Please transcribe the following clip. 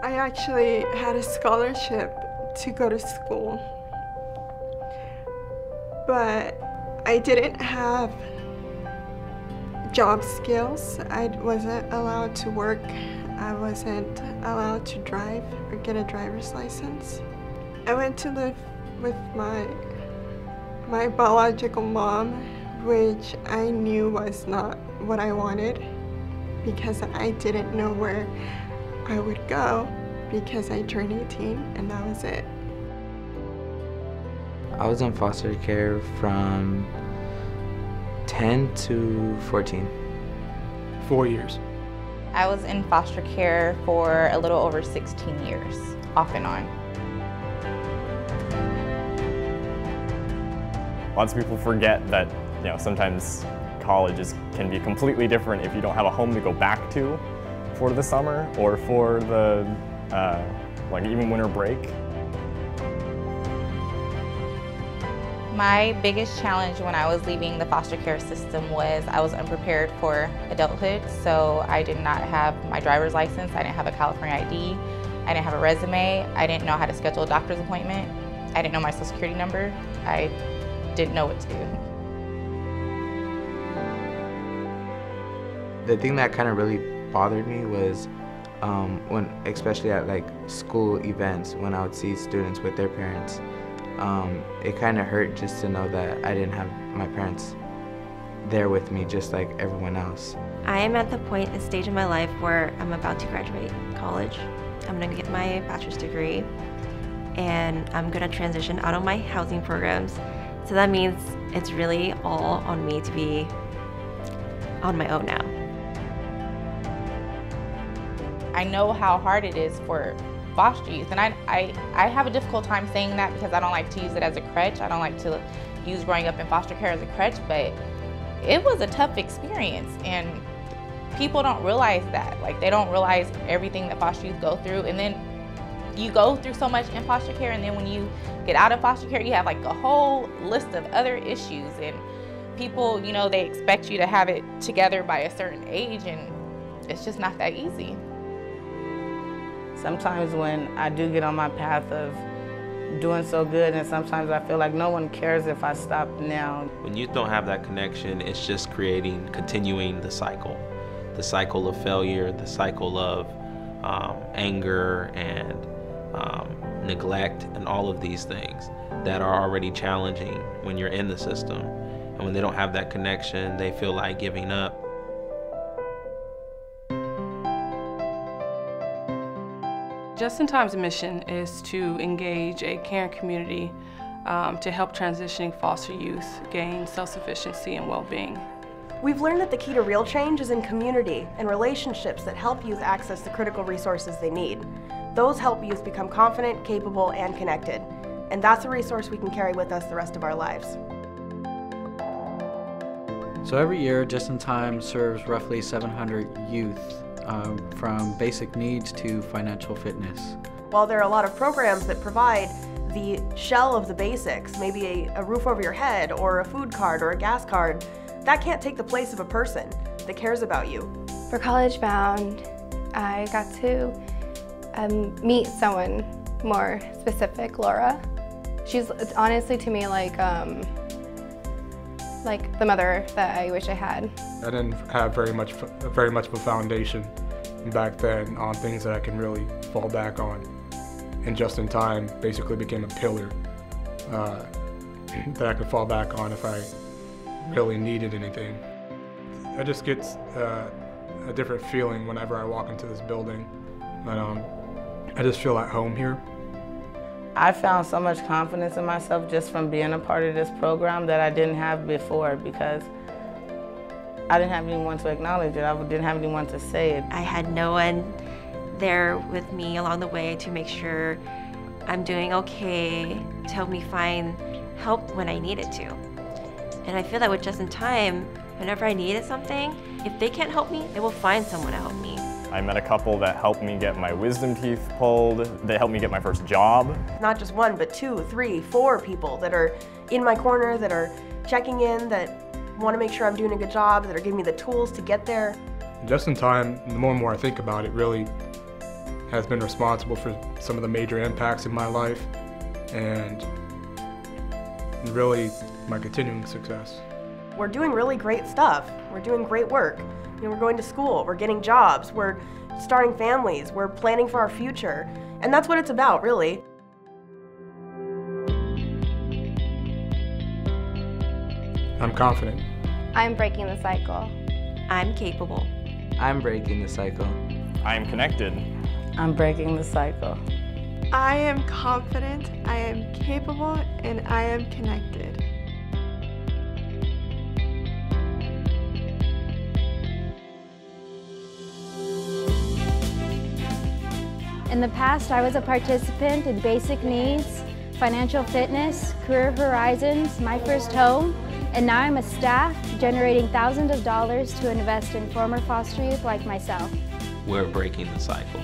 I actually had a scholarship to go to school, but I didn't have job skills. I wasn't allowed to work. I wasn't allowed to drive or get a driver's license. I went to live with my biological mom, which I knew was not what I wanted because I didn't know where I would go because I turned 18 and that was it. I was in foster care from 10 to 14. 4 years. I was in foster care for a little over 16 years, off and on. Lots of people forget that, sometimes college can be completely different if you don't have a home to go back to for the summer or for the, even winter break. My biggest challenge when I was leaving the foster care system was I was unprepared for adulthood. So I did not have my driver's license, I didn't have a California ID, I didn't have a resume, I didn't know how to schedule a doctor's appointment, I didn't know my social security number, I didn't know what to do. The thing that kind of really bothered me was especially at school events, when I would see students with their parents. It kind of hurt just to know that I didn't have my parents there with me just like everyone else. I am at the stage in my life where I'm about to graduate college. I'm going to get my bachelor's degree and I'm going to transition out of my housing programs. So that means it's really all on me to be on my own now. I know how hard it is for foster youth, and I have a difficult time saying that because I don't like to use it as a crutch. I don't like to use growing up in foster care as a crutch, but it was a tough experience and people don't realize that. They don't realize everything that foster youth go through, and then you go through so much in foster care, and then when you get out of foster care, you have a whole list of other issues, and people, they expect you to have it together by a certain age, and it's just not that easy. Sometimes when I do get on my path of doing so good, and sometimes I feel like no one cares if I stop now. When you don't have that connection, it's just continuing the cycle of failure, the cycle of anger and neglect, and all of these things that are already challenging when you're in the system. And when they don't have that connection, they feel like giving up. Just in Time's mission is to engage a caring community to help transitioning foster youth gain self-sufficiency and well-being. We've learned that the key to real change is in community and relationships that help youth access the critical resources they need. Those help youth become confident, capable, and connected. And that's a resource we can carry with us the rest of our lives. So every year, Just in Time serves roughly 700 youth from basic needs to financial fitness. While there are a lot of programs that provide the shell of the basics, maybe a roof over your head or a food card or a gas card, that can't take the place of a person that cares about you. For College Bound, I got to meet someone more specific, Laura. She's honestly to me like the mother that I wish I had. I didn't have very much of a foundation back then on things that I can really fall back on. And Just in Time basically became a pillar that I could fall back on if I really needed anything. I just get a different feeling whenever I walk into this building. But I just feel at home here. I found so much confidence in myself just from being a part of this program that I didn't have before, because I didn't have anyone to acknowledge it. I didn't have anyone to say it. I had no one there with me along the way to make sure I'm doing okay, to help me find help when I needed to. And I feel that with Just in Time, whenever I needed something, if they can't help me, they will find someone to help me. I met a couple that helped me get my wisdom teeth pulled. They helped me get my first job. Not just one, but 2, 3, 4 people that are in my corner, that are checking in, that want to make sure I'm doing a good job, that are giving me the tools to get there. Just in Time, the more and more I think about it, really has been responsible for some of the major impacts in my life and really my continuing success. We're doing really great stuff. We're doing great work. You know, we're going to school, we're getting jobs, we're starting families, we're planning for our future. And that's what it's about, really. I'm confident. I'm breaking the cycle. I'm capable. I'm breaking the cycle. I am connected. I'm breaking the cycle. I am confident, I am capable, and I am connected. In the past, I was a participant in Basic Needs, Financial Fitness, Career Horizons, My First Home, and now I'm a staff generating thousands of dollars to invest in former foster youth like myself. We're breaking the cycle.